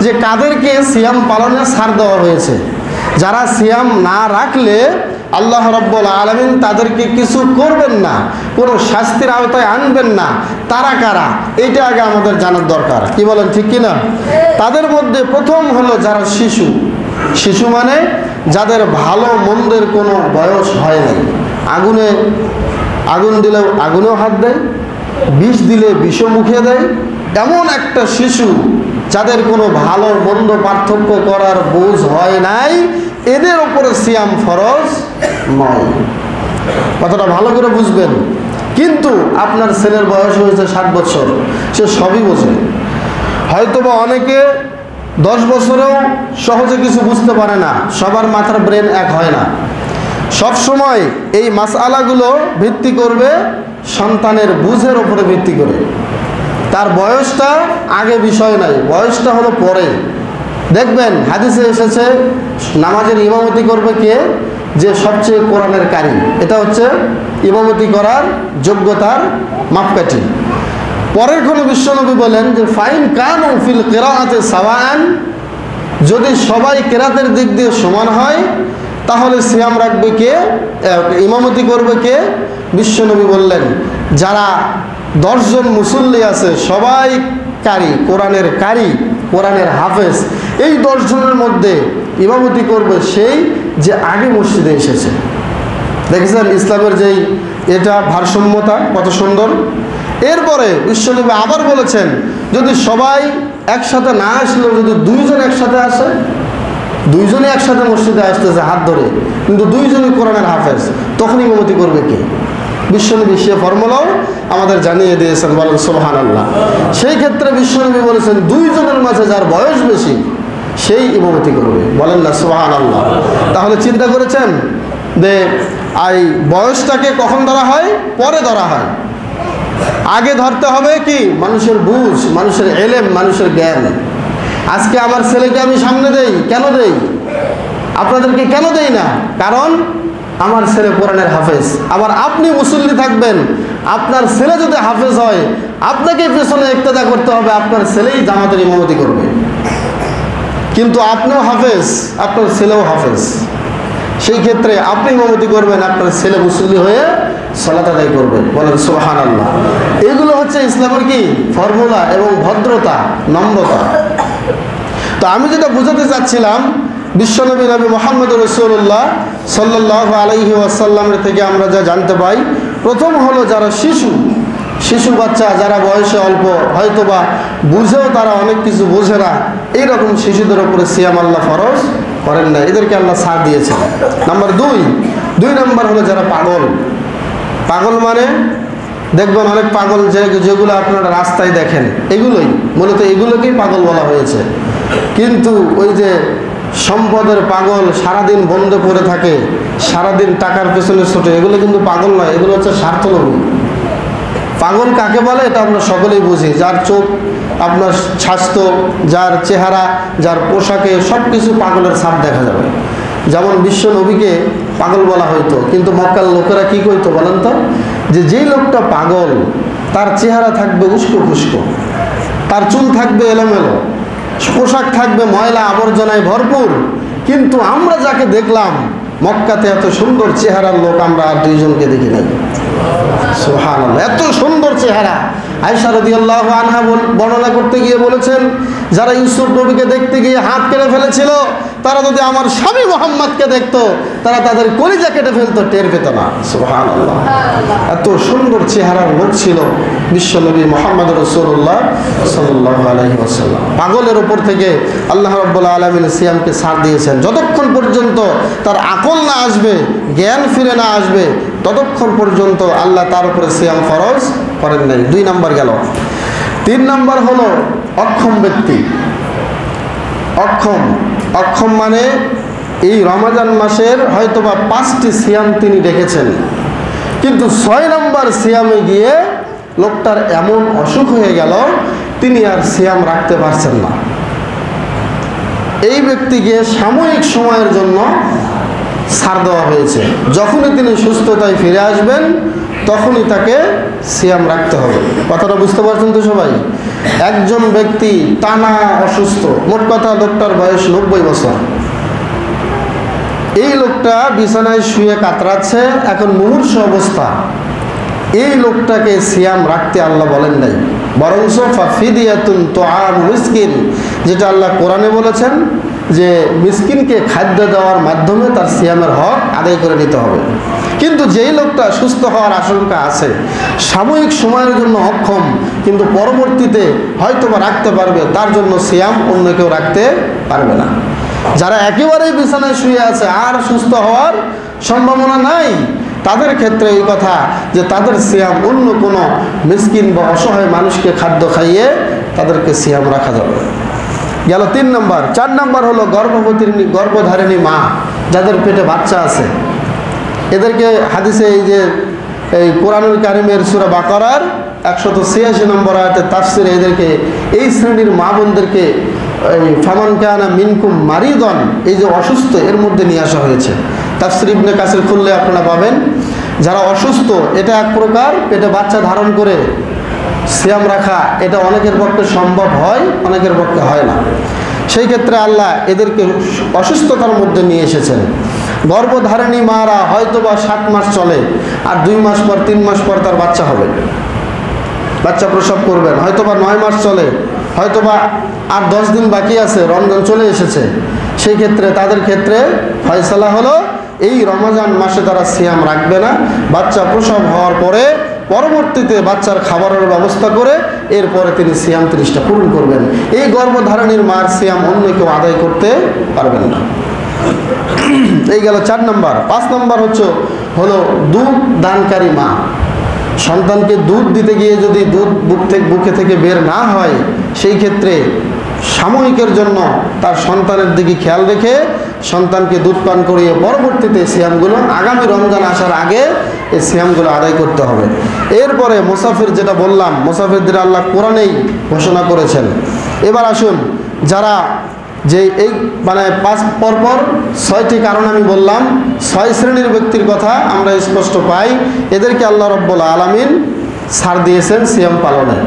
যে কাদেরকে সিয়াম পালনে ছাড় দেওয়া হয়েছে। যারা সিয়াম না রাখলে আল্লাহ রাব্বুল আলামিন তাদেরকে কিছু করবেন না, কোনো শাস্তির আওতায় আনবেন না। তারা কারা, এইটা আগে আমাদের জানার দরকার। কি বলেন, ঠিক কিনা? তাদের মধ্যে প্রথম হলো যারা শিশু। শিশু মানে যাদের ভালো মন্দের কোনো বয়স হয় নাই। আগুন দিলেও আগুনেও হাত দেয়, বিষ দিলে বিষও মুখে দেয়, এমন একটা শিশু যাদের কোনো ভালো মন্দ পার্থক্য করার বোঝ হয় নাই, এদের ওপরে সিয়াম ফরজ নয়। কথাটা ভালো করে বুঝবেন। কিন্তু আপনার ছেলের বয়স হয়েছে 7 বছর, সে সবই বোঝে। হয়তোবা অনেকে 10 বছরেও সহজে কিছু বুঝতে পারে না, সবার মাথার ব্রেন এক হয় না। সব সময় এই মাসআলাগুলো ভিত্তি করবে সন্তানের বুঝের ওপরে ভিত্তি করে। তার বয়সটা আগে বিষয় নাই, বয়সটা হলো পরে। দেখবেন হাদিসে এসেছে নামাজের ইমামতি করবে কে? যে সবচেয়ে কোরআনের কারি। এটা হচ্ছে ইমামতি করার যোগ্যতার মাপকাঠি। পরের কোনো বিশ্বনবী বলেন যে ফাইন কানু ফিল কিরাআতি সাওয়াআন, যদি সবাই কিরাতের দিক দিয়ে সমান হয় তাহলে সিয়াম রাখবে কে, ইমামতি করবে কে? বিশ্বনবী বললেন যারা 10 জন মুসল্লি আছে সবাই কারি, কোরআনের হাফেজ, এই 10 জনের মধ্যে ইমামতি করবে সেই যে আগে মসজিদে এসেছে। দেখেছেন ইসলামের যেই এটা ভারসাম্যতা কত সুন্দর। এরপরে বিশ্বনবী আবার বলেছেন যদি সবাই একসাথে না আসলেও যদি 2 জন একসাথে আসে, 2 জনই একসাথে মসজিদে আসতেছে হাত ধরে, কিন্তু 2 জনই কোরআনের হাফেজ, তখন ইমামতি করবে কে? বিশ্বনবী সে ফর্মুলাও আমাদের জানিয়ে দিয়েছেন, বলেন সুবহানাল্লাহ। সেই ক্ষেত্রে বিশ্বনবী বলেছেন 2 জনের মাঝে যার বয়স বেশি সেই ইমামতি করবে, বলেন না সুবহানাল্লাহ। তাহলে চিন্তা করেছেন যে এই বয়সটাকে কখন ধরা হয়? পরে ধরা হয়। আগে ধরতে হবে কি? মানুষের বুঝ, মানুষের এলেম, মানুষের জ্ঞান। আজকে আমার ছেলেকে আমি সামনে দেই, কেন দেই? আপনাদেরকে কেন দেই না? কারণ আমার ছেলে কোরআনের হাফেজ। আবার আপনি মুসল্লি থাকবেন, আপনার ছেলে যদি হাফেজ হয় আপনাকে পেছনে ইক্তেদা করতে হবে, আপনার ছেলেই জামাতের ইমামতি করবে। কিন্তু আপনিও হাফেজ, আপনার ছেলেও হাফেজ, সেই ক্ষেত্রে আপনি ইমামতি করবেন, আপনার ছেলে মুসল্লি হয়ে সালাত আদায় করবেন, বলেন সুবহানাল্লাহ। এগুলো হচ্ছে ইসলামের কি ফর্মুলা এবং ভদ্রতা, নম্রতা। তো আমি যেটা বোঝাতে চাচ্ছিলাম, বিশ্বনবী নবী মুহাম্মদ রাসূলুল্লাহ সাল্লাল্লাহু আলাইহি ওয়াসাল্লামের থেকে আমরা যা জানতে পাই, প্রথম হলো যারা শিশু বাচ্চা, যারা বয়সে অল্প, হয়তোবা বুঝেও তারা অনেক কিছু বোঝে না, এইরকম শিশুদের উপরে সিয়াম আল্লাহ ফরজ করেন না, এদেরকে আল্লাহ ছাড় দিয়েছেন। নাম্বার 2 নম্বর হলো যারা পাগল মানে দেখবেন অনেক পাগল যেগুলো আপনারা রাস্তায় দেখেন, মূলত এগুলোকেই পাগল বলা হয়েছে। কিন্তু ওই যে সম্পদের পাগল, সারাদিন বন্ধ করে থাকে, সারাদিন টাকার পেছনে ছোটে, এগুলো কিন্তু পাগল নয়, এগুলো হচ্ছে স্বার্থলোভী। পাগল কাকে বলে এটা আমরা সকলেই বুঝি, যার চোখ, আপনার স্বাস্থ্য, যার চেহারা, যার পোশাকে সব কিছু পাগলের ছাপ দেখা যাবে। যেমন বিশ্ব নবীকে পাগল বলা হইতো, কিন্তু মক্কার লোকেরা কি কইতো বলেন তো? যেই লোকটা পাগল তার চেহারা থাকবে উস্কো খুস্কো, তার চুল থাকবে এলোমেলো, পোশাক থাকবে ময়লা আবর্জনায় ভরপুর। কিন্তু আমরা যাকে দেখলাম মক্কাতে, এত সুন্দর চেহারার লোক আমরা আর 2 জনকে দেখি নাই। সুবহানাল্লাহ, এত সুন্দর চেহারা। আয়েশা রাদিয়াল্লাহু আনহা বর্ণনা করতে গিয়ে বলেছেন, যারা ইউসুফ নবীকে দেখতে গিয়ে হাত কেটে ফেলেছিল, তারা যদি আমার স্বামী মুহাম্মদকে দেখতো তারা তাদের কলিজা কেটে ফেলতো, টের পেত না। সুবহানাল্লাহ, এত সুন্দর চেহারার লোক ছিল বিশ্বনবী মুহাম্মদ রাসূলুল্লাহ সাল্লাল্লাহু আলাইহি ওয়াসাল্লাম। পাগলের উপর থেকে আল্লাহ রাব্বুল আলামিন সিয়ামকে ছাড় দিয়েছেন। যতক্ষণ পর্যন্ত তার আকল না আসবে, জ্ঞান ফিরে না আসবে, ততক্ষণ পর্যন্ত আল্লাহ তার উপরে সিয়াম ফরজ করেন নাই। 2 নম্বর গেল। 3 নম্বর হলো অক্ষম ব্যক্তি। অক্ষম মানে এই রমজান মাসের হয়তোবা 5টি সিয়াম তিনি রেখেছেন, কিন্তু 6 নম্বর সিয়ামে গিয়ে লোকটার এমন অসুখ হয়ে গেল তিনি আর সিয়াম রাখতে পারছেন না। এই ব্যক্তিকে সাময়িক সময়ের জন্য ছাড় দেওয়া হয়েছে। যখনই তিনি সুস্থতায় ফিরে আসবেন তখনই তাকে সিয়াম রাখতে হবে। কথাটা বুঝতে পারছেন তো সবাই? একজন ব্যক্তি টানা অসুস্থ, মোট কথা লোকটার বয়স 90 বছর, এই লোকটা বিছানায় শুয়ে কাতরাচ্ছে, এখন মুমূর্ষ অবস্থা, এই লোকটাকে সিয়াম রাখতে আল্লাহ বলেন নাই, বরঞ্চ ফাফিদিয়াতুন তুআম মিসকিন, যেটা আল্লাহ কোরআনে বলেছেন যে মিসকিনকে খাদ্য দেওয়ার মাধ্যমে তার সিয়ামের হক আদায় করে নিতে হবে। কিন্তু যেই লোকটা সুস্থ হওয়ার আশঙ্কা আছে, সাময়িক সময়ের জন্য অক্ষম, কিন্তু পরবর্তীতে হয়তোবা রাখতে পারবে, তার জন্য সিয়াম অন্য কেউ রাখতে পারবে না। যারা একেবারেই বিছানায় শুয়ে আছে আর সুস্থ হওয়ার সম্ভাবনা নাই, তাদের ক্ষেত্রে এই কথা যে তাদের সিয়াম অন্য কোনো মিসকিন বা অসহায় মানুষকে খাদ্য খাইয়ে তাদেরকে সিয়াম রাখা যাবে। গেল 3 নম্বর। 4 নম্বর হলো গর্ভধারিণী মা, যাদের পেটে বাচ্চা আছে, এদেরকে হাদিসে এই কোরআনুল কারিমের সূরা বাকারার 186 নম্বর আয়াতে তাফসিরে এদেরকে এই শ্রেণীর মা বোনদেরকে ফামান কানা মিনকুম মারিদন, এই যে অসুস্থ, এর মধ্যে নিয়ে আসা হয়েছে। তাফসির ইবনে কাসির খুললে আপনারা পাবেন, যারা অসুস্থ, এটা এক প্রকার পেটে বাচ্চা ধারণ করে সিয়াম রাখা, এটা অনেকের পক্ষে সম্ভব হয়, অনেকের পক্ষে হয় না। সেই ক্ষেত্রে আল্লাহ এদেরকে অসুস্থতার মধ্যে নিয়ে এসেছেন। গর্ভধারিণী মারা হয়তোবা 7 মাস চলে, আর 2 মাস পর 3 মাস পর তার বাচ্চা হবে, বাচ্চা প্রসব করবেন, হয়তোবা 9 মাস চলে, হয়তোবা আর 10 দিন বাকি আছে, রমজান চলে এসেছে। সেই ক্ষেত্রে তাদের ক্ষেত্রে ফয়সালা হলো এই রমজান মাসে তারা সিয়াম রাখবে না, বাচ্চা প্রসব হওয়ার পরে পরবর্তীতে বাচ্চার খাবারের ব্যবস্থা করে এরপরে তিনি সিয়াম 30টা পূরণ করবেন। এই গর্ভধারণীর মার সিয়াম অন্য কেউ আদায় করতে পারবেন না। এই গেল 4 নম্বর। 5 নম্বর হলো দুধ দানকারী মা। সন্তানকে দুধ দিতে গিয়ে যদি দুধ বুকে থেকে বের না হয়, সেই ক্ষেত্রে সাময়িকের জন্য তার সন্তানের দিকে খেয়াল রেখে সন্তানকে দুধ পান করিয়ে পরবর্তীতে সিয়ামগুলো আগামী রমজান আসার আগে এই সিয়ামগুলো আদায় করতে হবে। এরপরে মুসাফির, যেটা বললাম, মুসাফিরদের আল্লাহ কোরআনেই ঘোষণা করেছেন। এবার আসুন, যারা যে এই 5 পরপর 6টি কারণ আমি বললাম, 6 শ্রেণীর ব্যক্তির কথা আমরা স্পষ্ট পাই, এদেরকে আল্লাহ রাব্বুল আলামিন ছাড় দিয়েছেন সিয়াম পালনে।